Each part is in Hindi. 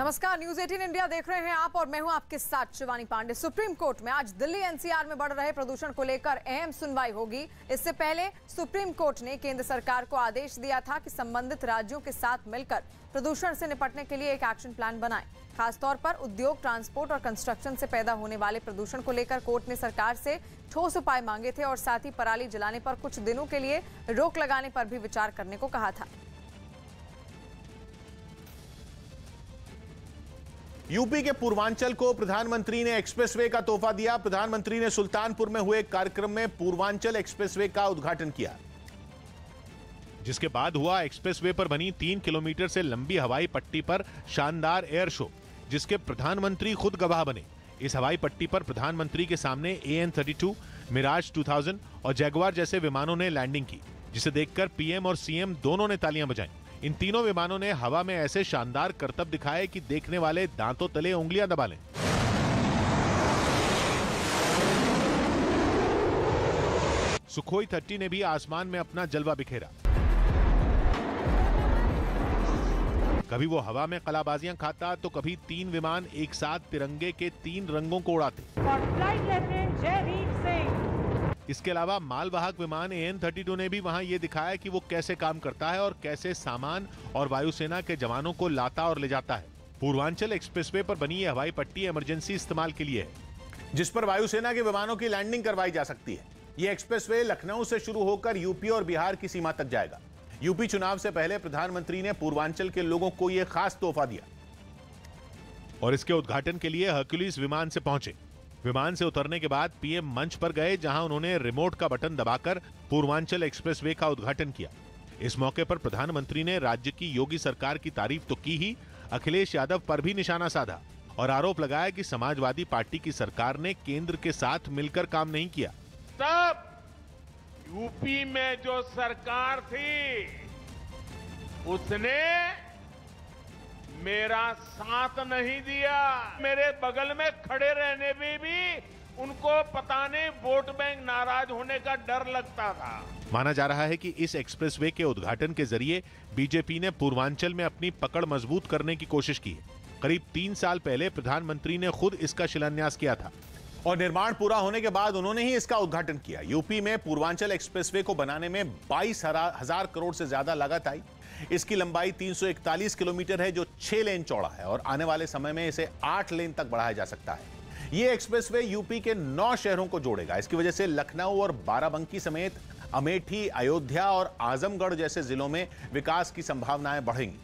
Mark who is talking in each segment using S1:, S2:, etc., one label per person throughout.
S1: नमस्कार, न्यूज 18 इंडिया देख रहे हैं आप और मैं हूं आपके साथ शिवानी पांडे। सुप्रीम कोर्ट में आज दिल्ली एनसीआर में बढ़ रहे प्रदूषण को लेकर अहम सुनवाई होगी। इससे पहले सुप्रीम कोर्ट ने केंद्र सरकार को आदेश दिया था कि संबंधित राज्यों के साथ मिलकर प्रदूषण से निपटने के लिए एक एक्शन प्लान बनाएं। खासतौर पर उद्योग, ट्रांसपोर्ट और कंस्ट्रक्शन से पैदा होने वाले प्रदूषण को लेकर कोर्ट ने सरकार से ठोस उपाय मांगे थे और साथ ही पराली जलाने पर कुछ दिनों के लिए रोक लगाने पर भी विचार करने को कहा था।
S2: यूपी के पूर्वांचल को प्रधानमंत्री ने एक्सप्रेसवे का तोहफा दिया। प्रधानमंत्री ने सुल्तानपुर में हुए कार्यक्रम में पूर्वांचल एक्सप्रेसवे का उद्घाटन किया,
S3: जिसके बाद हुआ एक्सप्रेसवे पर बनी 3 किलोमीटर से लंबी हवाई पट्टी पर शानदार एयर शो, जिसके प्रधानमंत्री खुद गवाह बने। इस हवाई पट्टी पर प्रधानमंत्री के सामने AN-32, मिराज 2000 और जैगुआर जैसे विमानों ने लैंडिंग की, जिसे देखकर पीएम और सीएम दोनों ने तालियां बजाईं। इन तीनों विमानों ने हवा में ऐसे शानदार करतब दिखाए कि देखने वाले दांतों तले उंगलियां दबा लें। सुखोई 30 ने भी आसमान में अपना जलवा बिखेरा। कभी वो हवा में कलाबाजियां खाता तो कभी 3 विमान एक साथ तिरंगे के 3 रंगों को उड़ाते। इसके अलावा मालवाहक विमान AN-32 ने भी वहां ये दिखाया कि वो कैसे काम करता है और कैसे सामान और वायुसेना के जवानों को लाता और ले जाता है। पूर्वांचल एक्सप्रेसवे पर बनी ये हवाई पट्टी इमरजेंसी इस्तेमाल के लिए है,
S2: जिस पर वायुसेना के विमानों की लैंडिंग करवाई जा सकती है। ये एक्सप्रेसवे लखनऊ से शुरू होकर यूपी और बिहार की सीमा तक जाएगा। यूपी चुनाव से पहले प्रधानमंत्री ने पूर्वांचल के लोगों को यह खास तोहफा दिया
S3: और इसके उद्घाटन के लिए हर्क्यूलिस विमान से पहुंचे। विमान से उतरने के बाद पीएम मंच पर गए, जहां उन्होंने रिमोट का बटन दबाकर पूर्वांचल एक्सप्रेसवे का उद्घाटन किया। इस मौके पर प्रधानमंत्री ने राज्य की योगी सरकार की तारीफ तो की ही, अखिलेश यादव पर भी निशाना साधा और आरोप लगाया कि समाजवादी पार्टी की सरकार ने केंद्र के साथ मिलकर काम नहीं किया।
S4: तब यूपी में जो सरकार थी उसने मेरा साथ नहीं दिया। मेरे बगल में खड़े रहने में भी उनको पता नहीं वोट बैंक नाराज होने का डर लगता था।
S3: माना जा रहा है कि इस एक्सप्रेसवे के उद्घाटन के जरिए बीजेपी ने पूर्वांचल में अपनी पकड़ मजबूत करने की कोशिश की है। करीब 3 साल पहले प्रधानमंत्री ने खुद इसका शिलान्यास किया था
S2: और निर्माण पूरा होने के बाद उन्होंने ही इसका उद्घाटन किया। यूपी में पूर्वांचल एक्सप्रेसवे को बनाने में 22,000 करोड़ से ज्यादा लागत आई। इसकी लंबाई 341 किलोमीटर है, जो 6 लेन चौड़ा है और आने वाले समय में इसे 8 लेन तक बढ़ाया जा सकता है। यह एक्सप्रेसवे यूपी के 9 शहरों को जोड़ेगा। इसकी वजह से लखनऊ और बाराबंकी समेत अमेठी, अयोध्या और आजमगढ़ जैसे जिलों में विकास की संभावनाएं बढ़ेंगी।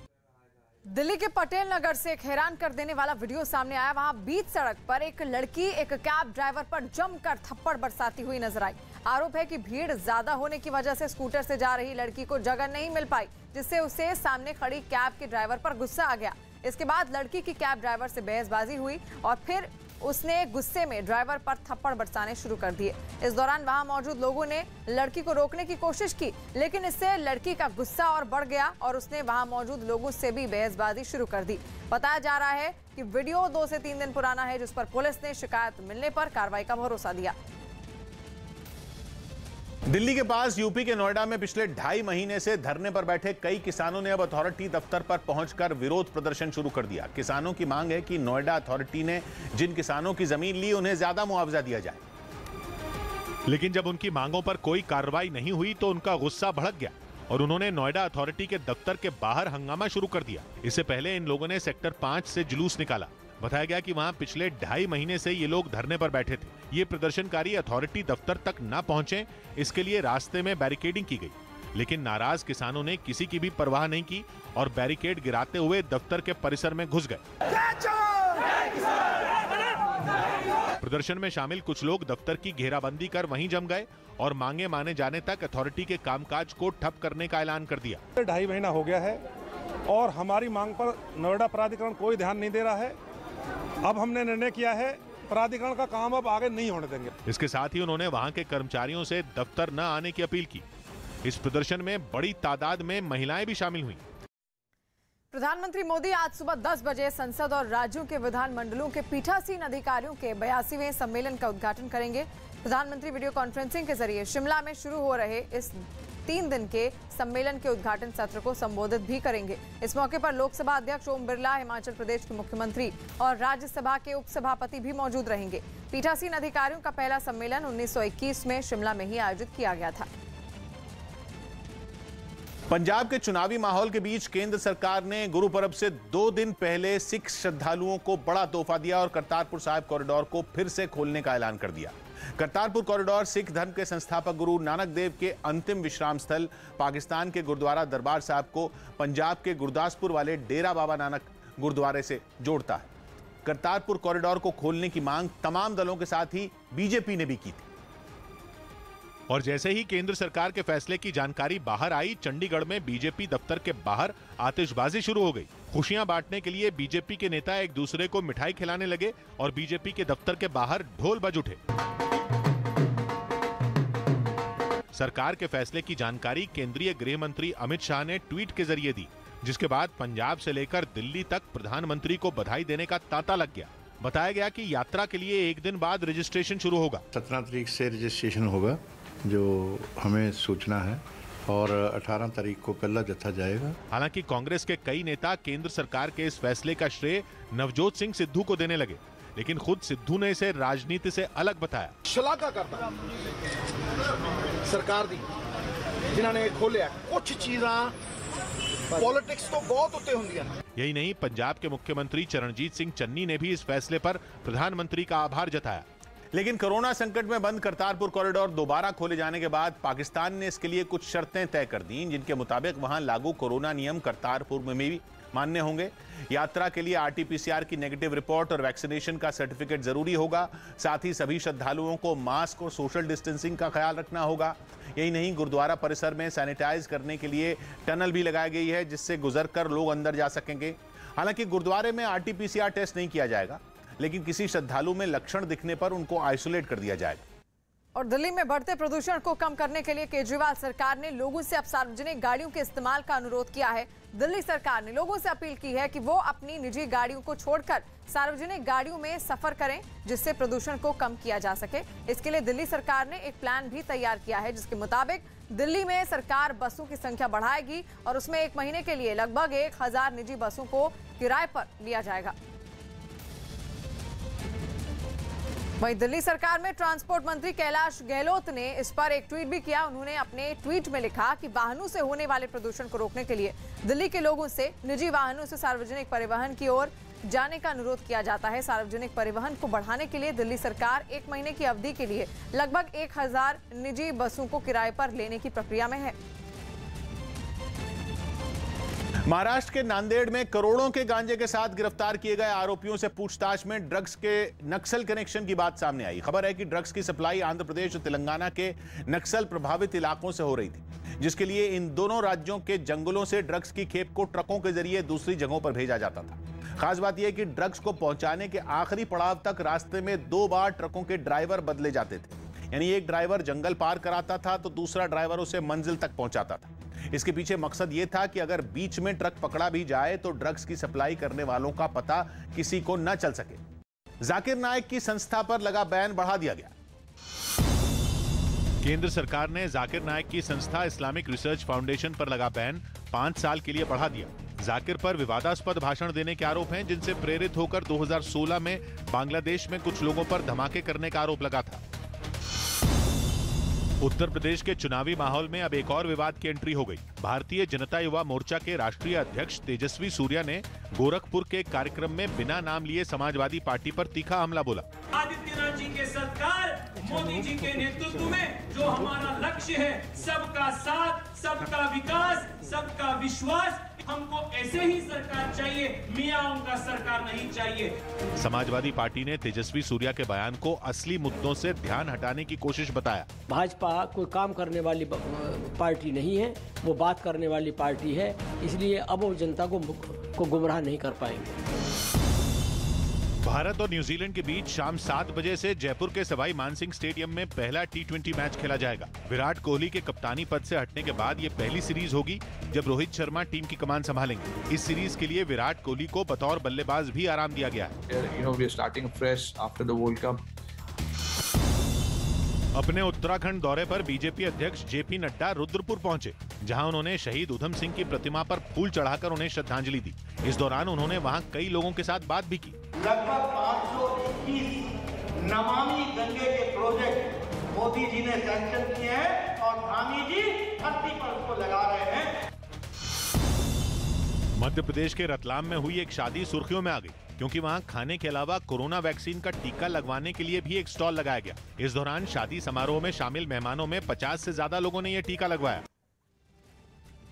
S1: दिल्ली के पटेल नगर से एक हैरान कर देने वाला वीडियो सामने आया। वहां बीच सड़क पर एक लड़की एक कैब ड्राइवर पर जमकर थप्पड़ बरसाती हुई नजर आई। आरोप है कि भीड़ ज्यादा होने की वजह से स्कूटर से जा रही लड़की को जगह नहीं मिल पाई, जिससे उसे सामने खड़ी कैब के ड्राइवर पर गुस्सा आ गया। इसके बाद लड़की की कैब ड्राइवर से बहसबाजी हुई और फिर उसने गुस्से में ड्राइवर पर थप्पड़ बरसाने शुरू कर दिए। इस दौरान वहां मौजूद लोगों ने लड़की को रोकने की कोशिश की, लेकिन इससे लड़की का गुस्सा और बढ़ गया और उसने वहां मौजूद लोगों से भी बहसबाजी शुरू कर दी। बताया जा रहा है कि वीडियो 2 से 3 दिन पुराना है, जिस पर पुलिस ने शिकायत मिलने पर कार्रवाई का भरोसा दिया।
S2: दिल्ली के पास यूपी के नोएडा में पिछले 2.5 महीने से धरने पर बैठे कई किसानों ने अब अथॉरिटी दफ्तर पर पहुंचकर विरोध प्रदर्शन शुरू कर दिया। किसानों की मांग है कि नोएडा अथॉरिटी ने जिन किसानों की जमीन ली उन्हें ज्यादा मुआवजा दिया जाए।
S3: लेकिन जब उनकी मांगों पर कोई कार्रवाई नहीं हुई तो उनका गुस्सा भड़क गया और उन्होंने नोएडा अथॉरिटी के दफ्तर के बाहर हंगामा शुरू कर दिया। इससे पहले इन लोगों ने सेक्टर 5 से जुलूस निकाला। बताया गया कि वहां पिछले 2.5 महीने से ये लोग धरने पर बैठे थे। ये प्रदर्शनकारी अथॉरिटी दफ्तर तक न पहुंचे, इसके लिए रास्ते में बैरिकेडिंग की गई, लेकिन नाराज किसानों ने किसी की भी परवाह नहीं की और बैरिकेड गिराते हुए दफ्तर के परिसर में घुस गए। प्रदर्शन में शामिल कुछ लोग दफ्तर की घेराबंदी कर वहीं जम गए और मांगे माने जाने तक अथॉरिटी के कामकाज को ठप करने का ऐलान कर दिया।
S5: 2.5 महीना हो गया है और हमारी मांग पर नोएडा प्राधिकरण कोई ध्यान नहीं दे रहा है। अब हमने निर्णय किया है, प्राधिकरण का काम अब आगे नहीं होने देंगे।
S3: इसके साथ ही उन्होंने वहां के कर्मचारियों से दफ्तर न आने की अपील की। इस प्रदर्शन में बड़ी तादाद में महिलाएं भी शामिल हुई।
S1: प्रधानमंत्री मोदी आज सुबह 10 बजे संसद और राज्यों के विधानमंडलों के पीठासीन अधिकारियों के 82वें सम्मेलन का उद्घाटन करेंगे। प्रधानमंत्री वीडियो कॉन्फ्रेंसिंग के जरिए शिमला में शुरू हो रहे इस 3 दिन के सम्मेलन के उद्घाटन सत्र को संबोधित भी करेंगे। इस मौके पर लोकसभा अध्यक्ष ओम बिरला, हिमाचल प्रदेश के मुख्यमंत्री और राज्यसभा के उपसभापति भी मौजूद रहेंगे। पीठासीन अधिकारियों का पहला सम्मेलन 1921 में शिमला में ही आयोजित किया गया था।
S2: पंजाब के चुनावी माहौल के बीच केंद्र सरकार ने गुरु पर्व से 2 दिन पहले सिख श्रद्धालुओं को बड़ा तोहफा दिया और करतारपुर साहिब कॉरिडोर को फिर से खोलने का ऐलान कर दिया। करतारपुर कॉरिडोर सिख धर्म के संस्थापक गुरु नानक देव के अंतिम विश्राम स्थल पाकिस्तान के गुरुद्वारा दरबार साहब को पंजाब के गुरदासपुर वाले डेरा बाबा नानक गुरुद्वारे से जोड़ता है। करतारपुर कॉरिडोर को खोलने की मांग तमाम दलों के साथ ही बीजेपी ने भी की थी।
S3: और जैसे ही केंद्र सरकार के फैसले की जानकारी बाहर आई, चंडीगढ़ में बीजेपी दफ्तर के बाहर आतिशबाजी शुरू हो गई। खुशियां बांटने के लिए बीजेपी के नेता एक दूसरे को मिठाई खिलाने लगे और बीजेपी के दफ्तर के बाहर ढोल बज उठे। सरकार के फैसले की जानकारी केंद्रीय गृह मंत्री अमित शाह ने ट्वीट के जरिए दी, जिसके बाद पंजाब से लेकर दिल्ली तक प्रधानमंत्री को बधाई देने का तांता लग गया। बताया गया कि यात्रा के लिए 1 दिन बाद रजिस्ट्रेशन शुरू होगा।
S6: 17 तारीख से रजिस्ट्रेशन होगा, जो हमें सूचना है, और 18 तारीख को पहला जत्था जाएगा।
S3: हालांकि कांग्रेस के कई नेता केंद्र सरकार के इस फैसले का श्रेय नवजोत सिंह सिद्धू को देने लगे, लेकिन खुद सिद्धू ने इसे राजनीति से अलग बताया।
S7: शलाघा करता सरकार दी जिन्होंने खोलिया कुछ चीज़ां पॉलिटिक्स तो बहुत उत्ते होंदियां।
S3: यही नहीं, पंजाब के मुख्यमंत्री चरणजीत सिंह चन्नी ने भी इस फैसले पर प्रधानमंत्री का आभार जताया।
S2: लेकिन कोरोना संकट में बंद करतारपुर कॉरिडोर दोबारा खोले जाने के बाद पाकिस्तान ने इसके लिए कुछ शर्तें तय कर दी, जिनके मुताबिक वहां लागू कोरोना नियम करतारपुर में भी मान्य होंगे। यात्रा के लिए RT-PCR की नेगेटिव रिपोर्ट और वैक्सीनेशन का सर्टिफिकेट जरूरी होगा। साथ ही सभी श्रद्धालुओं को मास्क और सोशल डिस्टेंसिंग का ख्याल रखना होगा। यही नहीं, गुरुद्वारा परिसर में सैनिटाइज करने के लिए टनल भी लगाई गई है, जिससे गुजरकर लोग अंदर जा सकेंगे। हालांकि गुरुद्वारे में RT-PCR टेस्ट नहीं किया जाएगा, लेकिन किसी श्रद्धालु में लक्षण दिखने पर उनको आइसोलेट कर दिया जाएगा।
S1: और दिल्ली में बढ़ते प्रदूषण को कम करने के लिए केजरीवाल सरकार ने लोगों से अब सार्वजनिक गाड़ियों के इस्तेमाल का अनुरोध किया है। दिल्ली सरकार ने लोगों से अपील की है कि वो अपनी निजी गाड़ियों को छोड़कर सार्वजनिक गाड़ियों में सफर करें, जिससे प्रदूषण को कम किया जा सके। इसके लिए दिल्ली सरकार ने एक प्लान भी तैयार किया है, जिसके मुताबिक दिल्ली में सरकार बसों की संख्या बढ़ाएगी और उसमें 1 महीने के लिए लगभग 1000 निजी बसों को किराए पर लिया जाएगा। वहीं दिल्ली सरकार में ट्रांसपोर्ट मंत्री कैलाश गहलोत ने इस पर एक ट्वीट भी किया। उन्होंने अपने ट्वीट में लिखा कि वाहनों से होने वाले प्रदूषण को रोकने के लिए दिल्ली के लोगों से निजी वाहनों से सार्वजनिक परिवहन की ओर जाने का अनुरोध किया जाता है। सार्वजनिक परिवहन को बढ़ाने के लिए दिल्ली सरकार 1 महीने की अवधि के लिए लगभग 1000 निजी बसों को किराए पर लेने की प्रक्रिया में है।
S2: महाराष्ट्र के नांदेड़ में करोड़ों के गांजे के साथ गिरफ्तार किए गए आरोपियों से पूछताछ में ड्रग्स के नक्सल कनेक्शन की बात सामने आई। खबर है कि ड्रग्स की सप्लाई आंध्र प्रदेश और तेलंगाना के नक्सल प्रभावित इलाकों से हो रही थी, जिसके लिए इन दोनों राज्यों के जंगलों से ड्रग्स की खेप को ट्रकों के जरिए दूसरी जगहों पर भेजा जाता था। खास बात यह कि ड्रग्स को पहुंचाने के आखिरी पड़ाव तक रास्ते में 2 बार ट्रकों के ड्राइवर बदले जाते थे। यानी एक ड्राइवर जंगल पार कराता था तो दूसरा ड्राइवर उसे मंजिल तक पहुंचाता था। इसके पीछे मकसद यह था कि अगर बीच में ट्रक पकड़ा भी जाए तो ड्रग्स की सप्लाई करने वालों का पता किसी को न चल सके। जाकिर नायक की संस्था पर लगा बैन बढ़ा दिया गया।
S3: केंद्र सरकार ने जाकिर नायक की संस्था इस्लामिक रिसर्च फाउंडेशन पर लगा बैन 5 साल के लिए बढ़ा दिया। जाकिर पर विवादास्पद भाषण देने के आरोप हैं, जिनसे प्रेरित होकर 2016 में बांग्लादेश में कुछ लोगों पर धमाके करने का आरोप लगा था। उत्तर प्रदेश के चुनावी माहौल में अब एक और विवाद की एंट्री हो गई। भारतीय जनता युवा मोर्चा के राष्ट्रीय अध्यक्ष तेजस्वी सूर्या ने गोरखपुर के एक कार्यक्रम में बिना नाम लिए समाजवादी पार्टी पर तीखा हमला बोला।
S8: आदित्यनाथ जी के सरकार, मोदी जी के नेतृत्व में जो हमारा लक्ष्य है, सबका साथ, सबका विकास, सबका विश्वास, हमको ऐसे ही सरकार चाहिए, मियाओं का सरकार नहीं चाहिए।
S3: समाजवादी पार्टी ने तेजस्वी सूर्या के बयान को असली मुद्दों से ध्यान हटाने की कोशिश बताया।
S9: भाजपा कोई काम करने वाली पार्टी नहीं है, वो बात करने वाली पार्टी है, इसलिए अब वो जनता को गुमराह नहीं कर पाएंगे।
S3: भारत और न्यूजीलैंड के बीच शाम 7 बजे से जयपुर के सवाई मानसिंह स्टेडियम में पहला T20 मैच खेला जाएगा। विराट कोहली के कप्तानी पद से हटने के बाद ये पहली सीरीज होगी जब रोहित शर्मा टीम की कमान संभालेंगे। इस सीरीज के लिए विराट कोहली को बतौर बल्लेबाज भी आराम दिया गया है। अपने उत्तराखंड दौरे पर बीजेपी अध्यक्ष जेपी नड्डा रुद्रपुर पहुंचे, जहां उन्होंने शहीद उधम सिंह की प्रतिमा पर फूल चढ़ाकर उन्हें श्रद्धांजलि दी। इस दौरान उन्होंने वहां कई लोगों के साथ बात भी की।
S10: लगभग 521 नमामि गंगे के प्रोजेक्ट मोदी जी ने सैंक्शन किए हैं और धामी जी धरती पर उसको लगा रहे हैं।
S3: मध्य प्रदेश के रतलाम में हुई एक शादी सुर्खियों में आ गई, क्योंकि वहां खाने के अलावा कोरोना वैक्सीन का टीका लगवाने के लिए भी एक स्टॉल लगाया गया। इस दौरान शादी समारोह में शामिल मेहमानों में 50 से ज्यादा लोगों ने यह टीका लगवाया।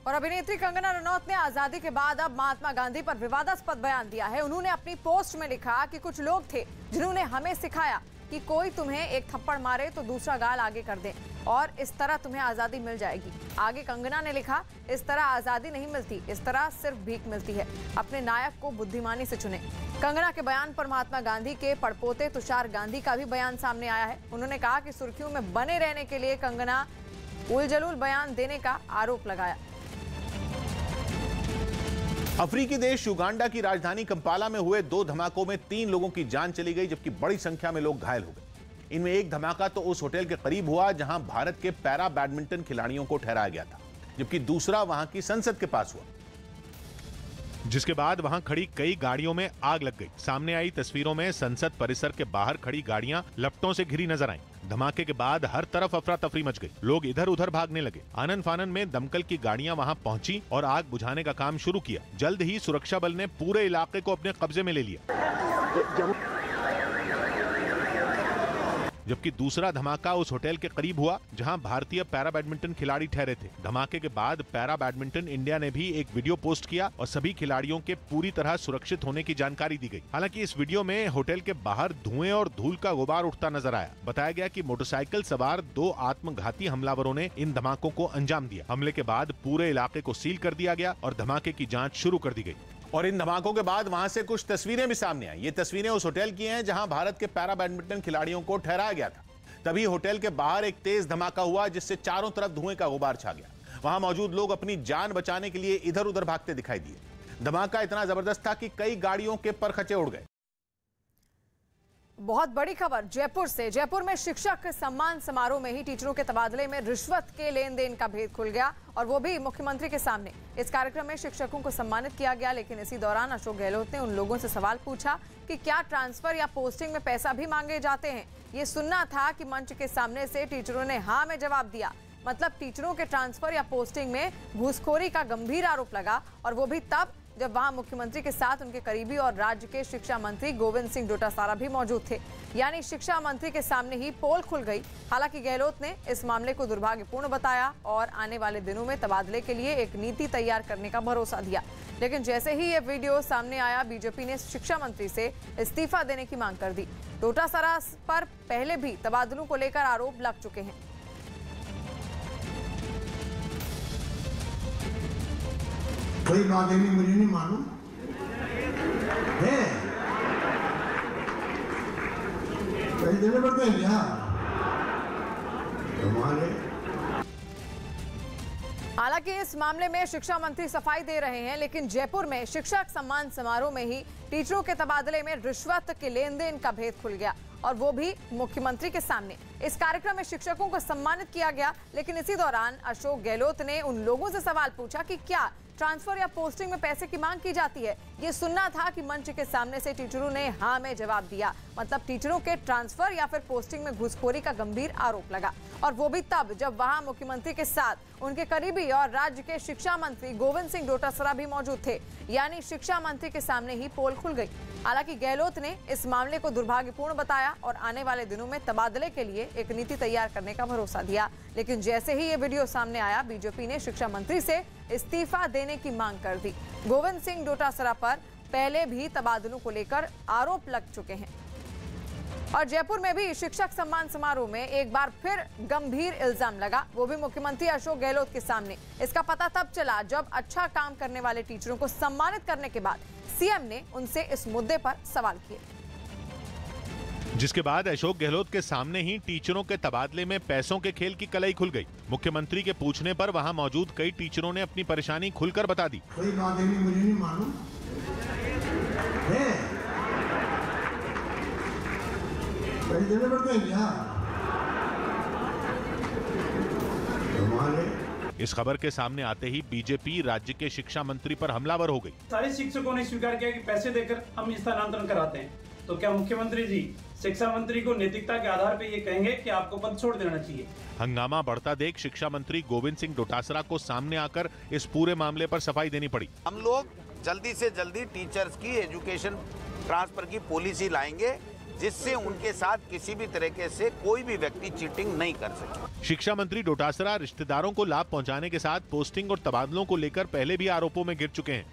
S1: और अभिनेत्री कंगना रनौत ने आजादी के बाद अब महात्मा गांधी पर विवादास्पद बयान दिया है। उन्होंने अपनी पोस्ट में लिखा कि कुछ लोग थे जिन्होंने हमें सिखाया कि कोई तुम्हें एक थप्पड़ मारे तो दूसरा गाल आगे कर दे और इस तरह तुम्हें आजादी मिल जाएगी। आगे कंगना ने लिखा, इस तरह आजादी नहीं मिलती, इस तरह सिर्फ भीख मिलती है। अपने नायक को बुद्धिमानी से चुने। कंगना के बयान पर महात्मा गांधी के पड़पोते तुषार गांधी का भी बयान सामने आया है। उन्होंने कहा कि सुर्खियों में बने रहने के लिए कंगना उलझुल बयान देने का आरोप लगाया।
S2: अफ्रीकी देश युगांडा की राजधानी कंपाला में हुए 2 धमाकों में 3 लोगों की जान चली गई, जबकि बड़ी संख्या में लोग घायल हो गए। इनमें एक धमाका तो उस होटल के करीब हुआ जहां भारत के पैरा बैडमिंटन खिलाड़ियों को ठहराया गया था, जबकि दूसरा वहां की संसद के पास हुआ,
S3: जिसके बाद वहां खड़ी कई गाड़ियों में आग लग गई। सामने आई तस्वीरों में संसद परिसर के बाहर खड़ी गाड़ियां लपटों से घिरी नजर आईं। धमाके के बाद हर तरफ अफरा तफरी मच गई। लोग इधर उधर भागने लगे। आनन फानन में दमकल की गाड़ियां वहां पहुंची और आग बुझाने का काम शुरू किया। जल्द ही सुरक्षा बल ने पूरे इलाके को अपने कब्जे में ले लिया, जबकि दूसरा धमाका उस होटल के करीब हुआ जहां भारतीय पैरा बैडमिंटन खिलाड़ी ठहरे थे। धमाके के बाद पैरा बैडमिंटन इंडिया ने भी एक वीडियो पोस्ट किया और सभी खिलाड़ियों के पूरी तरह सुरक्षित होने की जानकारी दी गई। हालांकि इस वीडियो में होटल के बाहर धुएं और धूल का गुबार उठता नजर आया। बताया गया कि मोटरसाइकिल सवार 2 आत्मघाती हमलावरों ने इन धमाकों को अंजाम दिया। हमले के बाद पूरे इलाके को सील कर दिया गया और धमाके की जाँच शुरू कर दी गई।
S2: और इन धमाकों के बाद वहां से कुछ तस्वीरें भी सामने आई। ये तस्वीरें उस होटल की हैं जहां भारत के पैरा बैडमिंटन खिलाड़ियों को ठहराया गया था। तभी होटल के बाहर एक तेज धमाका हुआ जिससे चारों तरफ धुएं का गुबार छा गया। वहां मौजूद लोग अपनी जान बचाने के लिए इधर उधर भागते दिखाई दिए। धमाका इतना जबरदस्त था कि कई गाड़ियों के परखचे उड़ गए।
S1: बहुत बड़ी खबर जयपुर से। जयपुर में शिक्षक सम्मान समारोह में ही टीचरों के तबादले में रिश्वत के लेन देन का भेद खुल गया, और वो भी मुख्यमंत्री के सामने। इस कार्यक्रम में शिक्षकों को सम्मानित किया गया, लेकिन इसी दौरान अशोक गहलोत ने उन लोगों से सवाल पूछा कि क्या ट्रांसफर या पोस्टिंग में पैसा भी मांगे जाते हैं। ये सुनना था कि मंच के सामने से टीचरों ने हाँ में जवाब दिया। मतलब टीचरों के ट्रांसफर या पोस्टिंग में घूसखोरी का गंभीर आरोप लगा, और वो भी तब जब वहां मुख्यमंत्री के साथ उनके करीबी और राज्य के शिक्षा मंत्री गोविंद सिंह डोटासरा भी मौजूद थे। यानी शिक्षा मंत्री के सामने ही पोल खुल गई। हालांकि गहलोत ने इस मामले को दुर्भाग्यपूर्ण बताया और आने वाले दिनों में तबादले के लिए एक नीति तैयार करने का भरोसा दिया। लेकिन जैसे ही ये वीडियो सामने आया, बीजेपी ने शिक्षा मंत्री से इस्तीफा देने की मांग कर दी। डोटासरा पर पहले भी तबादलों को लेकर आरोप लग चुके हैं।
S11: कोई बात नहीं, मुझे नहीं मालूम है, कहीं देने पड़ते हैं क्या हमारे।
S1: हालांकि इस मामले में शिक्षा मंत्री सफाई दे रहे हैं, लेकिन जयपुर में शिक्षक सम्मान समारोह में ही टीचरों के तबादले में रिश्वत के लेन देन का भेद खुल गया, और वो भी मुख्यमंत्री के सामने। इस कार्यक्रम में शिक्षकों को सम्मानित किया गया, लेकिन इसी दौरान अशोक गहलोत ने उन लोगों से सवाल पूछा कि क्या ट्रांसफर या पोस्टिंग में पैसे की मांग की जाती है। ये सुनना था कि मंच के सामने से टीचरों ने हाँ में जवाब दिया। मतलब टीचरों के ट्रांसफर या फिर पोस्टिंग में घूसखोरी का गंभीर आरोप लगा, और वो भी तब जब वहां मुख्यमंत्री के साथ उनके करीबी और राज्य के शिक्षा मंत्री गोविंद सिंह डोटासरा भी मौजूद थे। यानी शिक्षा मंत्री के सामने ही पोल खुल गई। हालांकि गहलोत ने इस मामले को दुर्भाग्यपूर्ण बताया और आने वाले दिनों में तबादले के लिए एक नीति तैयार करने का भरोसा दिया। लेकिन जैसे ही ये वीडियो सामने आया, बीजेपी ने शिक्षा मंत्री से इस्तीफा देने की मांग कर दी। गोविंद सिंह डोटासरा पर पहले भी तबादलों को लेकर आरोप लग चुके हैं। और जयपुर में भी शिक्षक सम्मान समारोह में एक बार फिर गंभीर इल्जाम लगा, वो भी मुख्यमंत्री अशोक गहलोत के सामने। इसका पता तब चला जब अच्छा काम करने वाले टीचरों को सम्मानित करने के बाद सीएम ने उनसे इस मुद्दे पर सवाल किए,
S3: जिसके बाद अशोक गहलोत के सामने ही टीचरों के तबादले में पैसों के खेल की कलई खुल गई। मुख्यमंत्री के पूछने पर वहां मौजूद कई टीचरों ने अपनी परेशानी खुलकर बता दी।
S11: कोई बात नहीं, मुझे नहीं मालूम है, कहीं देने पड़ते हैं क्या
S3: इस खबर के सामने आते ही बीजेपी राज्य के शिक्षा मंत्री पर हमलावर हो गई।
S12: सारे शिक्षकों ने स्वीकार किया कि पैसे देकर हम स्थानांतरण कराते हैं, तो क्या मुख्यमंत्री जी शिक्षा मंत्री को नैतिकता के आधार पर ये कहेंगे कि आपको पद छोड़ देना चाहिए?
S3: हंगामा बढ़ता देख शिक्षा मंत्री गोविंद सिंह डोटासरा को सामने आकर इस पूरे मामले पर सफाई देनी पड़ी।
S13: हम लोग जल्दी से जल्दी टीचर्स की एजुकेशन ट्रांसफर की पॉलिसी लाएंगे, जिससे उनके साथ किसी भी तरीके से कोई भी व्यक्ति चीटिंग नहीं कर सके।
S3: शिक्षा मंत्री डोटासरा रिश्तेदारों को लाभ पहुंचाने के साथ पोस्टिंग और तबादलों को लेकर पहले भी आरोपों में गिर चुके हैं।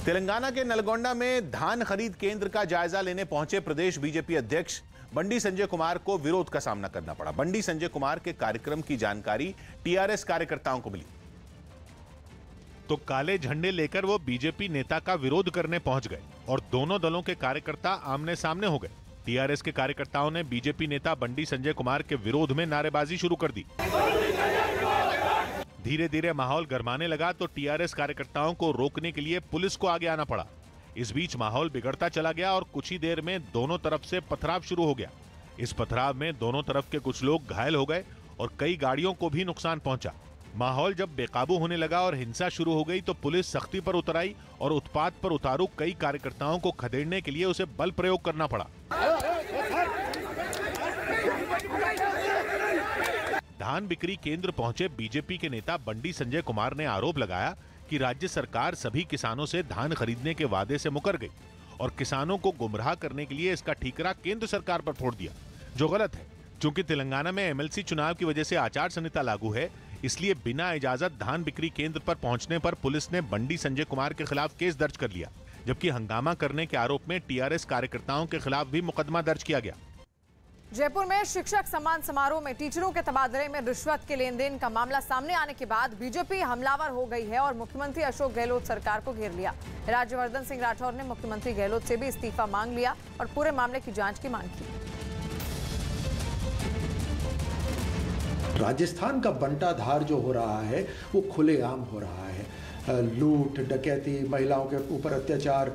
S2: तेलंगाना के नलगोंडा में धान खरीद केंद्र का जायजा लेने पहुंचे प्रदेश बीजेपी अध्यक्ष बंडी संजय कुमार को विरोध का सामना करना पड़ा। बंडी संजय कुमार के कार्यक्रम की जानकारी टीआरएस कार्यकर्ताओं को मिली
S3: तो काले झंडे लेकर वो बीजेपी नेता का विरोध करने पहुंच गए और दोनों दलों के कार्यकर्ता आमने सामने हो गए। टीआरएस के कार्यकर्ताओं ने बीजेपी नेता बंडी संजय कुमार के विरोध में नारेबाजी शुरू कर दी। धीरे धीरे माहौल गरमाने लगा तो टीआरएस कार्यकर्ताओं को रोकने के लिए पुलिस को आगे आना पड़ा। इस बीच माहौल बिगड़ता चला गया और कुछ ही देर में दोनों तरफ से पथराव शुरू हो गया। इस पथराव में दोनों तरफ के कुछ लोग घायल हो गए और कई गाड़ियों को भी नुकसान पहुंचा। माहौल जब बेकाबू होने लगा और हिंसा शुरू हो गई तो पुलिस सख्ती पर उतर आई और उत्पात पर उतारू कई कार्यकर्ताओं को खदेड़ने के लिए उसे बल प्रयोग करना पड़ा। धान बिक्री केंद्र पहुंचे बीजेपी के नेता बंडी संजय कुमार ने आरोप लगाया कि राज्य सरकार सभी किसानों से धान खरीदने के वादे से मुकर गई और किसानों को गुमराह करने के लिए इसका ठीकरा केंद्र सरकार पर फोड़ दिया, जो गलत है। चूंकि तेलंगाना में एमएलसी चुनाव की वजह से आचार संहिता लागू है, इसलिए बिना इजाजत धान बिक्री केंद्र पर पहुंचने पर पुलिस ने बंडी संजय कुमार के खिलाफ केस दर्ज कर लिया, जबकि हंगामा करने के आरोप में टीआरएस कार्यकर्ताओं के खिलाफ भी मुकदमा दर्ज किया गया।
S1: जयपुर में शिक्षक सम्मान समारोह में टीचरों के तबादले में रिश्वत के लेन देन का मामला सामने आने के बाद बीजेपी हमलावर हो गई है और मुख्यमंत्री अशोक गहलोत सरकार को घेर लिया। राज्यवर्धन सिंह राठौर ने मुख्यमंत्री गहलोत से भी इस्तीफा मांग लिया और पूरे मामले की जांच की मांग की।
S11: राजस्थान का बंटाधार जो हो रहा है वो खुलेआम हो रहा है। लूट, डकैती, महिलाओं के ऊपर अत्याचार,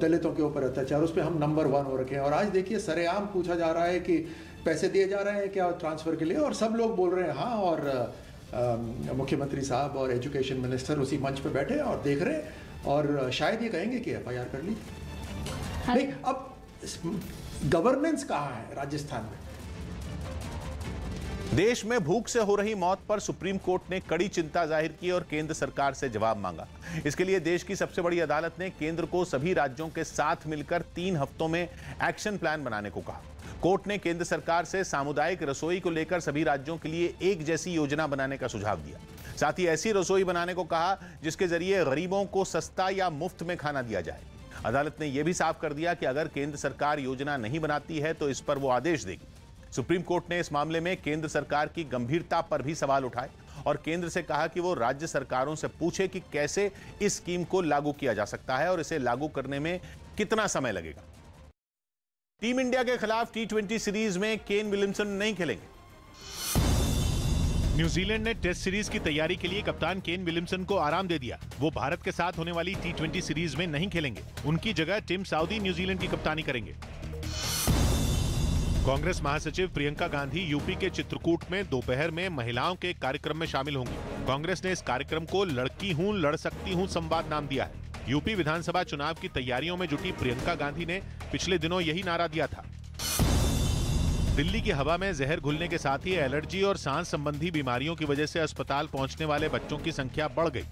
S11: दलितों के ऊपर अत्याचार, उस पर हम नंबर 1 हो रखे हैं। और आज देखिए सरेआम पूछा जा रहा है कि पैसे दिए जा रहे हैं क्या ट्रांसफ़र के लिए, और सब लोग बोल रहे हैं हाँ, और मुख्यमंत्री साहब और एजुकेशन मिनिस्टर उसी मंच पे बैठे और देख रहे हैं और शायद ये कहेंगे कि FIR कर ली। नहीं, अब गवर्नेंस कहाँ है राजस्थान में?
S2: देश में भूख से हो रही मौत पर सुप्रीम कोर्ट ने कड़ी चिंता जाहिर की और केंद्र सरकार से जवाब मांगा। इसके लिए देश की सबसे बड़ी अदालत ने केंद्र को सभी राज्यों के साथ मिलकर 3 हफ्तों में एक्शन प्लान बनाने को कहा। कोर्ट ने केंद्र सरकार से सामुदायिक रसोई को लेकर सभी राज्यों के लिए एक जैसी योजना बनाने का सुझाव दिया। साथ ही ऐसी रसोई बनाने को कहा जिसके जरिए गरीबों को सस्ता या मुफ्त में खाना दिया जाए। अदालत ने यह भी साफ कर दिया कि अगर केंद्र सरकार योजना नहीं बनाती है तो इस पर वो आदेश देगी। सुप्रीम कोर्ट ने इस मामले में केंद्र सरकार की गंभीरता पर भी सवाल उठाए और केंद्र से कहा कि वो राज्य सरकारों से पूछे कि कैसे इस स्कीम को लागू किया जा सकता है और इसे लागू करने में कितना समय लगेगा। टीम इंडिया के खिलाफ T20 सीरीज में केन विलियमसन नहीं खेलेंगे।
S3: न्यूजीलैंड ने टेस्ट सीरीज की तैयारी के लिए कप्तान केन विलियमसन को आराम दे दिया। वो भारत के साथ होने वाली T20 सीरीज में नहीं खेलेंगे। उनकी जगह टिम साउदी न्यूजीलैंड की कप्तानी करेंगे। कांग्रेस महासचिव प्रियंका गांधी यूपी के चित्रकूट में दोपहर में महिलाओं के कार्यक्रम में शामिल होंगी। कांग्रेस ने इस कार्यक्रम को लड़की हूं लड़ सकती हूं संवाद नाम दिया है। यूपी विधानसभा चुनाव की तैयारियों में जुटी प्रियंका गांधी ने पिछले दिनों यही नारा दिया था। दिल्ली की हवा में जहर घुलने के साथ ही एलर्जी और सांस संबंधी बीमारियों की वजह से अस्पताल पहुंचने वाले बच्चों की संख्या बढ़ गई।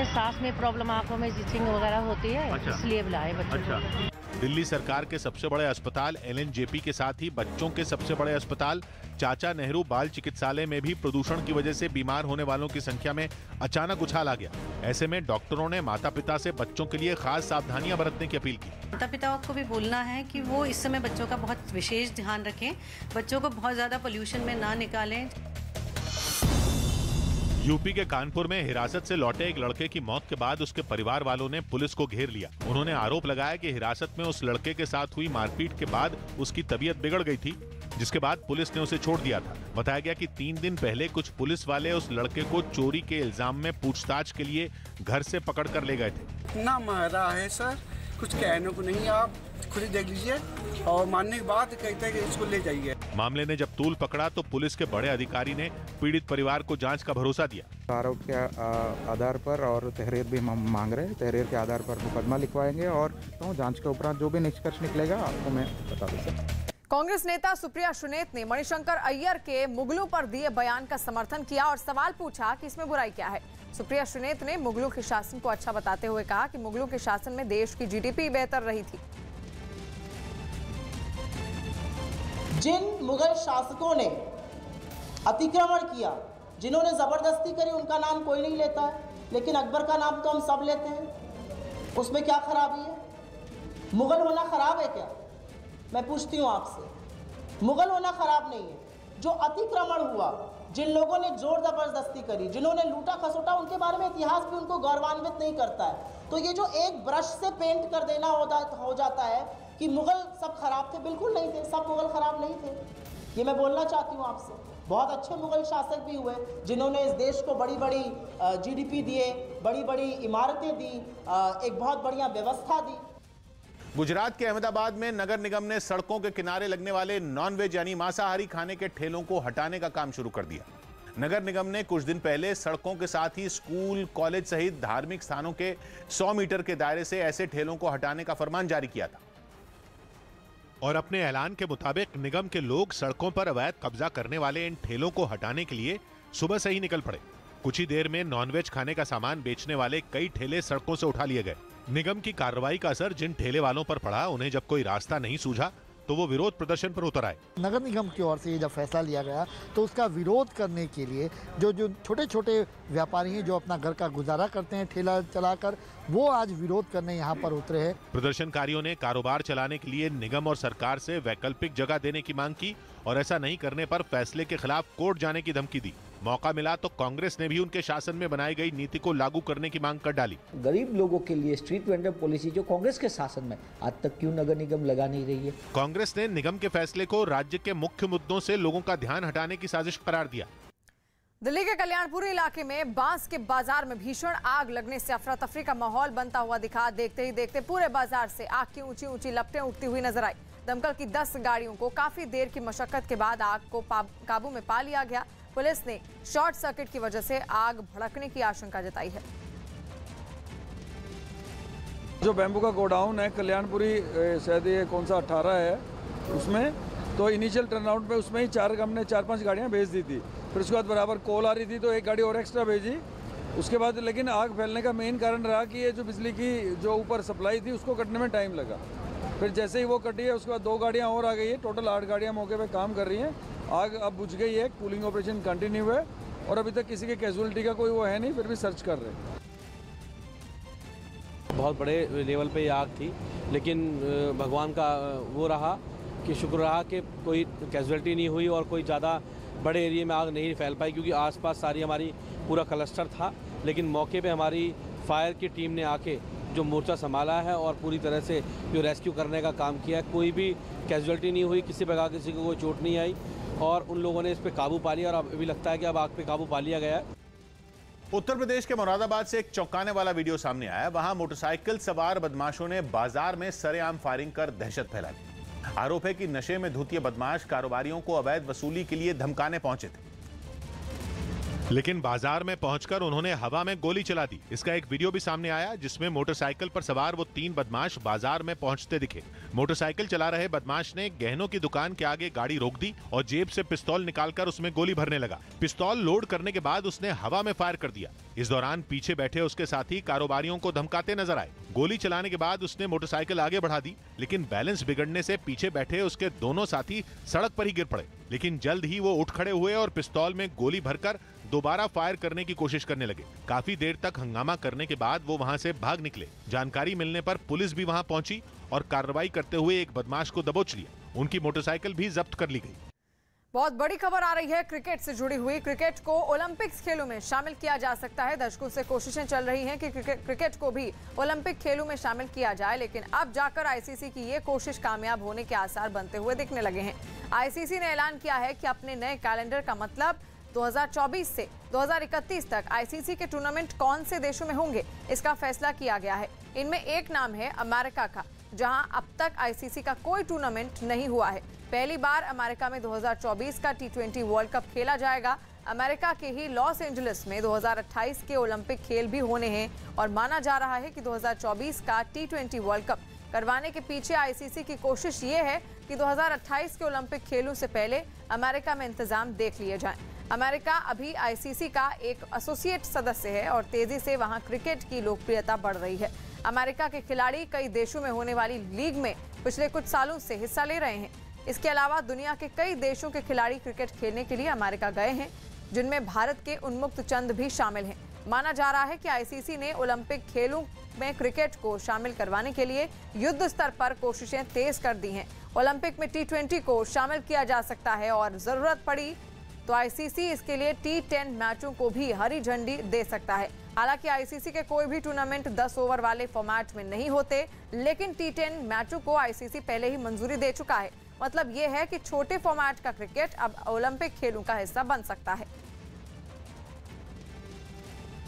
S14: सांस में प्रॉब्लम, आंखों में जिचिंग वगैरह होती है, इसलिए बुलाए बच्चों।
S3: दिल्ली सरकार के सबसे बड़े अस्पताल LNJP के साथ ही बच्चों के सबसे बड़े अस्पताल चाचा नेहरू बाल चिकित्सालय में भी प्रदूषण की वजह से बीमार होने वालों की संख्या में अचानक उछाल आ गया। ऐसे में डॉक्टरों ने माता पिता से बच्चों के लिए खास सावधानियां बरतने की अपील की।
S15: माता पिताओं को भी बोलना है कि वो इस समय बच्चों का बहुत विशेष ध्यान रखें, बच्चों को बहुत ज्यादा पोल्यूशन में ना निकालें।
S3: यूपी के कानपुर में हिरासत से लौटे एक लड़के की मौत के बाद उसके परिवार वालों ने पुलिस को घेर लिया। उन्होंने आरोप लगाया कि हिरासत में उस लड़के के साथ हुई मारपीट के बाद उसकी तबीयत बिगड़ गई थी, जिसके बाद पुलिस ने उसे छोड़ दिया था। बताया गया कि 3 दिन पहले कुछ पुलिस वाले उस लड़के को चोरी के इल्जाम में पूछताछ के लिए घर से पकड़ कर ले गए थे।
S16: ना मारा है सर, कुछ कहने को नहीं, आप खुद देख लीजिए और मानने के बाद कहते हैं कि इसको ले जाइए।
S3: मामले ने जब तूल पकड़ा तो पुलिस के बड़े अधिकारी ने पीड़ित परिवार को जांच का भरोसा दिया।
S17: आरोप के आधार पर और तहरीर भी हम मांग रहे हैं, तहरीर के आधार पर मुकदमा लिखवाएंगे और जांच के उपरांत जो भी निष्कर्ष निकलेगा आपको मैं बता दूंगा।
S1: कांग्रेस नेता सुप्रिया सुनेत ने मणिशंकर अय्यर के मुगलों पर दिए बयान का समर्थन किया और सवाल पूछा कि इसमें बुराई क्या है। सुप्रिया सुनेत ने मुगलों के शासन को अच्छा बताते हुए कहा कि मुगलों के शासन में देश की जीडीपी बेहतर रही थी।
S18: जिन मुगल शासकों ने अतिक्रमण किया, जिन्होंने जबरदस्ती करी, उनका नाम कोई नहीं लेता है, लेकिन अकबर का नाम तो हम सब लेते हैं। उसमें क्या खराबी है? मुगल होना खराब है क्या? मैं पूछती हूँ आपसे, मुगल होना खराब नहीं है। जो अतिक्रमण हुआ, जिन लोगों ने जोर जबरदस्ती करी, जिन्होंने लूटा खसोटा, उनके बारे में इतिहास भी उनको गौरवान्वित नहीं करता है। तो ये जो एक ब्रश से पेंट कर देना हो जाता है कि मुगल सब खराब थे, बिल्कुल नहीं थे, सब मुगल खराब नहीं थे। ये मैं बोलना चाहती हूँ आपसे। बहुत अच्छे मुगल शासक भी हुए जिन्होंने इस देश को बड़ी बड़ी जीडीपी दिए, बड़ी बड़ी इमारतें दी, एक बहुत बढ़िया व्यवस्था दी।
S2: गुजरात के अहमदाबाद में नगर निगम ने सड़कों के किनारे लगने वाले नॉनवेज यानी मांसाहारी खाने के ठेलों को हटाने का काम शुरू कर दिया। नगर निगम ने कुछ दिन पहले सड़कों के साथ ही स्कूल, कॉलेज सहित धार्मिक स्थानों के 100 मीटर के दायरे से ऐसे ठेलों को हटाने का फरमान जारी किया था।
S3: और अपने ऐलान के मुताबिक निगम के लोग सड़कों पर अवैध कब्जा करने वाले इन ठेलों को हटाने के लिए सुबह से ही निकल पड़े। कुछ ही देर में नॉनवेज खाने का सामान बेचने वाले कई ठेले सड़कों से उठा लिए गए। निगम की कार्रवाई का असर जिन ठेले वालों पर पड़ा, उन्हें जब कोई रास्ता नहीं सूझा तो वो विरोध प्रदर्शन पर उतर आए।
S19: नगर निगम की ओर से ये जब फैसला लिया गया तो उसका विरोध करने के लिए जो छोटे छोटे व्यापारी हैं, जो अपना घर का गुजारा करते हैं ठेला चलाकर, वो आज विरोध करने यहाँ पर उतरे हैं।
S3: प्रदर्शनकारियों ने कारोबार चलाने के लिए निगम और सरकार से वैकल्पिक जगह देने की मांग की और ऐसा नहीं करने पर फैसले के खिलाफ कोर्ट जाने की धमकी दी। मौका मिला तो कांग्रेस ने भी उनके शासन में बनाई गई नीति को लागू करने की मांग कर डाली।
S20: गरीब लोगों के लिए स्ट्रीट वेंडर पॉलिसी जो कांग्रेस के शासन में आज तक क्यों नगर निगम लगा नहीं रही है?
S3: कांग्रेस ने निगम के फैसले को राज्य के मुख्य मुद्दों से लोगों का ध्यान हटाने की साजिश करार दिया।
S1: दिल्ली के कल्याणपुरी इलाके में बांस के बाजार में भीषण आग लगने से अफरा तफरी का माहौल बनता हुआ दिखा। देखते ही देखते पूरे बाजार से आग की ऊंची ऊंची लपटें उठती हुई नजर आई। दमकल की 10 गाड़ियों को काफी देर की मशक्कत के बाद आग को काबू में पा लिया गया। पुलिस ने शॉर्ट सर्किट की वजह से आग भड़कने की आशंका जताई है।
S21: जो बैम्बू का गोडाउन है कल्याणपुरी, शायद ये कौन सा 18 है, उसमें तो इनिशियल टर्नआउट पे उसमें ही हमने 4-5 गाड़ियां भेज दी थी। फिर उसके बाद बराबर कॉल आ रही थी तो एक गाड़ी और एक्स्ट्रा भेजी। उसके बाद लेकिन आग फैलने का मेन कारण रहा कि ये जो बिजली की जो ऊपर सप्लाई थी उसको कटने में टाइम लगा। फिर जैसे ही वो कटी है उसके बाद 2 गाड़ियाँ और आ गई है। टोटल 8 गाड़ियाँ मौके पर काम कर रही हैं। आग अब बुझ गई है, कूलिंग ऑपरेशन कंटिन्यू है और अभी तक किसी के कैजुअलिटी का कोई वो है नहीं, फिर भी सर्च कर रहे हैं।
S22: बहुत बड़े लेवल पे आग थी, लेकिन भगवान का वो रहा कि शुक्र रहा कि कोई कैजुअलिटी नहीं हुई और कोई ज़्यादा बड़े एरिया में आग नहीं फैल पाई, क्योंकि आसपास सारी हमारी पूरा क्लस्टर था। लेकिन मौके पे हमारी फायर की टीम ने आके जो मोर्चा संभाला है और पूरी तरह से जो रेस्क्यू करने का काम किया है। कोई भी कैजुअलिटी नहीं हुई, किसी प्रकार किसी को कोई चोट नहीं आई और उन लोगों ने इस पर काबू पा लिया और अब अभी लगता है कि अब आग पे काबू पा लिया गया है।
S2: उत्तर प्रदेश के मुरादाबाद से एक चौंकाने वाला वीडियो सामने आया। वहां मोटरसाइकिल सवार बदमाशों ने बाजार में सरेआम फायरिंग कर दहशत फैला दी। आरोप है कि नशे में धुत ये बदमाश कारोबारियों को अवैध वसूली के लिए धमकाने पहुंचे थे,
S3: लेकिन बाजार में पहुंचकर उन्होंने हवा में गोली चला दी। इसका एक वीडियो भी सामने आया जिसमें मोटरसाइकिल पर सवार वो 3 बदमाश बाजार में पहुंचते दिखे। मोटरसाइकिल चला रहे बदमाश ने गहनों की दुकान के आगे गाड़ी रोक दी और जेब से पिस्तौल निकालकर उसमें गोली भरने लगा। पिस्तौल लोड करने के बाद उसने हवा में फायर कर दिया। इस दौरान पीछे बैठे उसके साथी कारोबारियों को धमकाते नजर आए। गोली चलाने के बाद उसने मोटरसाइकिल आगे बढ़ा दी, लेकिन बैलेंस बिगड़ने से पीछे बैठे उसके दोनों साथी सड़क पर ही गिर पड़े। लेकिन जल्द ही वो उठ खड़े हुए और पिस्तौल में गोली भरकर दोबारा फायर करने की कोशिश करने लगे। काफी देर तक हंगामा करने के बाद वो वहां से भाग निकले। जानकारी मिलने पर पुलिस भी वहां पहुंची और कार्रवाई करते हुए एक बदमाश को दबोच लिया। उनकी मोटरसाइकिल भी जब्त कर ली गई।
S1: बहुत बड़ी खबर आ रही है क्रिकेट से जुड़ी हुई। क्रिकेट को ओलंपिक्स खेलों में शामिल किया जा सकता है। दशकों से कोशिशें चल रही हैं कि क्रिकेट को भी ओलंपिक खेलों में शामिल किया जाए, लेकिन अब जाकर आईसीसी की ये कोशिश कामयाब होने के आसार बनते हुए दिखने लगे हैं। आईसीसी ने ऐलान किया है कि अपने नए कैलेंडर का मतलब 2024 से 2031 तक आईसीसी के टूर्नामेंट कौन से देशों में होंगे, इसका फैसला किया गया है। इनमें एक नाम है अमेरिका का, जहां अब तक आईसीसी का कोई टूर्नामेंट नहीं हुआ है। पहली बार अमेरिका में 2024 का T20 वर्ल्ड कप खेला जाएगा। अमेरिका के ही लॉस एंजलिस में 2028 के ओलंपिक खेल भी होने हैं और माना जा रहा है कि 2024 का T20 वर्ल्ड कप करवाने के पीछे आईसीसी की कोशिश ये है कि 2028 के ओलंपिक खेलों से पहले अमेरिका में इंतजाम देख लिए जाएं। अमेरिका अभी आईसीसी का एक एसोसिएट सदस्य है और तेजी से वहां क्रिकेट की लोकप्रियता बढ़ रही है। अमेरिका के खिलाड़ी कई देशों में होने वाली लीग में पिछले कुछ सालों से हिस्सा ले रहे हैं। इसके अलावा दुनिया के कई देशों के खिलाड़ी क्रिकेट खेलने के लिए अमेरिका गए हैं, जिनमें भारत के उन्मुक्त चंद भी शामिल हैं। माना जा रहा है कि आईसीसी ने ओलंपिक खेलों में क्रिकेट को शामिल करवाने के लिए युद्ध स्तर पर कोशिशें तेज कर दी हैं। ओलंपिक में T20 को शामिल किया जा सकता है और जरूरत पड़ी तो आईसीसी इसके लिए T10 मैचों को भी हरी झंडी दे सकता है। हालांकि आईसीसी के कोई भी टूर्नामेंट 10 ओवर वाले फॉर्मेट में नहीं होते, लेकिन T10 मैचों को आईसीसी पहले ही मंजूरी दे चुका है। मतलब ये है कि छोटे फॉर्मेट का क्रिकेट अब ओलंपिक खेलों का हिस्सा बन सकता है।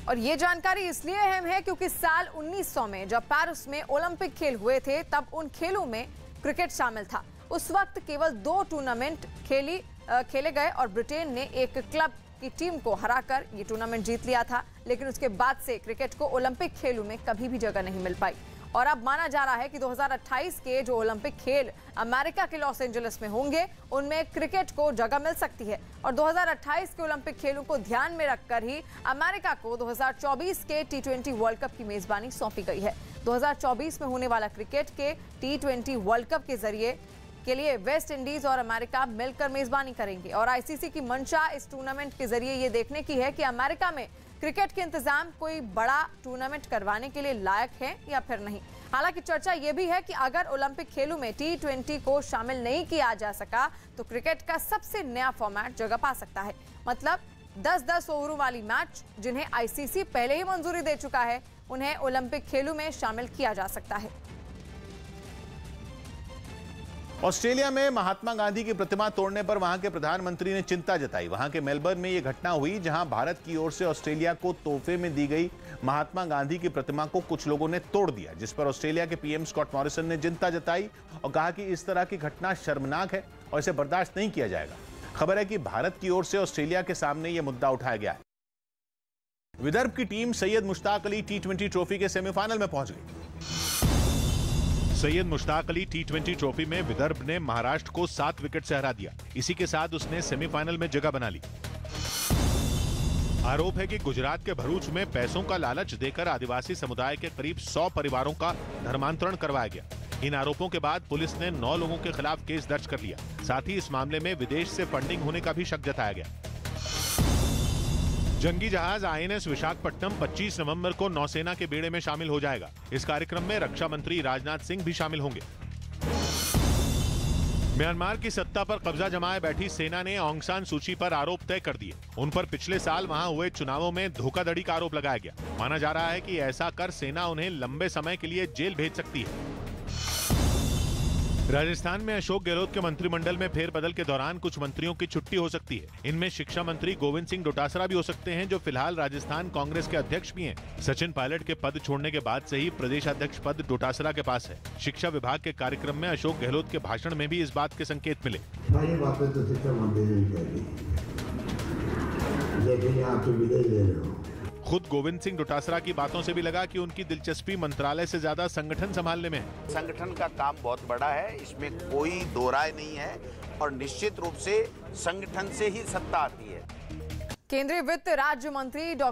S1: और ये जानकारी इसलिए अहम है क्योंकि साल 1900 में जब पेरिस में ओलंपिक खेल हुए थे, तब उन खेलों में क्रिकेट शामिल था। उस वक्त केवल 2 टूर्नामेंट खेले गए और ब्रिटेन ने एक क्लब की टीम को हराकर ये टूर्नामेंट जीत लिया था। लेकिन उसके बाद से क्रिकेट को ओलंपिक खेलों में कभी भी जगह नहीं मिल पाई और अब माना जा रहा है कि 2028 के जो ओलंपिक खेल अमेरिका के लॉस एंजलिस में होंगे, उनमें क्रिकेट को जगह मिल सकती है। और 2028 के ओलंपिक खेलों को ध्यान में रखकर ही अमेरिका को 2024 के T20 वर्ल्ड कप की मेजबानी सौंपी गई है। 2024 में होने वाला क्रिकेट के T20 वर्ल्ड कप के लिए वेस्ट इंडीज और अमेरिका मिलकर मेजबानी करेंगे और आईसीसी की मंशा इस टूर्नामेंट के जरिए ये देखने की है कि अमेरिका में क्रिकेट के इंतजाम कोई बड़ा टूर्नामेंट करवाने के लिए लायक है या फिर नहीं। हालांकि चर्चा यह भी है कि अगर ओलंपिक खेलों में T20 को शामिल नहीं किया जा सका तो क्रिकेट का सबसे नया फॉर्मेट जगह पा सकता है। मतलब 10-10 ओवरों वाली मैच जिन्हें आईसीसी पहले ही मंजूरी दे चुका है, उन्हें ओलंपिक खेलों में शामिल किया जा सकता है।
S2: ऑस्ट्रेलिया में महात्मा गांधी की प्रतिमा तोड़ने पर वहां के प्रधानमंत्री ने चिंता जताई। वहां के मेलबर्न में यह घटना हुई जहां भारत की ओर से ऑस्ट्रेलिया को तोहफे में दी गई महात्मा गांधी की प्रतिमा को कुछ लोगों ने तोड़ दिया, जिस पर ऑस्ट्रेलिया के पीएम स्कॉट मॉरिसन ने चिंता जताई और कहा कि इस तरह की घटना शर्मनाक है और इसे बर्दाश्त नहीं किया जाएगा। खबर है कि भारत की ओर से ऑस्ट्रेलिया के सामने यह मुद्दा उठाया गया है। विदर्भ की team Syed Mushtaq Ali T20 trophy के सेमीफाइनल में पहुंच गई।
S3: सैयद मुश्ताक अली T20 ट्रॉफी में विदर्भ ने महाराष्ट्र को 7 विकेट से हरा दिया। इसी के साथ उसने सेमीफाइनल में जगह बना ली। आरोप है कि गुजरात के भरूच में पैसों का लालच देकर आदिवासी समुदाय के करीब 100 परिवारों का धर्मांतरण करवाया गया। इन आरोपों के बाद पुलिस ने 9 लोगों के खिलाफ केस दर्ज कर लिया। साथ ही इस मामले में विदेश से फंडिंग होने का भी शक जताया गया। जंगी जहाज INS विशाखापट्टनम 25 नवंबर को नौसेना के बेड़े में शामिल हो जाएगा। इस कार्यक्रम में रक्षा मंत्री राजनाथ सिंह भी शामिल होंगे। म्यांमार की सत्ता पर कब्जा जमाए बैठी सेना ने ऑंग सान सूची पर आरोप तय कर दिए। उन पर पिछले साल वहां हुए चुनावों में धोखाधड़ी का आरोप लगाया गया। माना जा रहा है कि ऐसा कर सेना उन्हें लंबे समय के लिए जेल भेज सकती है। राजस्थान में अशोक गहलोत के मंत्रिमंडल में फेरबदल के दौरान कुछ मंत्रियों की छुट्टी हो सकती है। इनमें शिक्षा मंत्री गोविंद सिंह डोटासरा भी हो सकते हैं, जो फिलहाल राजस्थान कांग्रेस के अध्यक्ष भी हैं। सचिन पायलट के पद छोड़ने के बाद से ही प्रदेश अध्यक्ष पद डोटासरा के पास है। शिक्षा विभाग के कार्यक्रम में अशोक गहलोत के भाषण में भी इस बात के संकेत मिले। खुद गोविंद सिंह डोटासरा की बातों से भी लगा कि उनकी दिलचस्पी मंत्रालय से ज्यादा संगठन संभालने में है।
S13: संगठन का काम बहुत बड़ा है, इसमें कोई दो राय नहीं है और निश्चित रूप से संगठन से ही सत्ता आती है।
S1: केंद्रीय वित्त राज्य मंत्री डॉ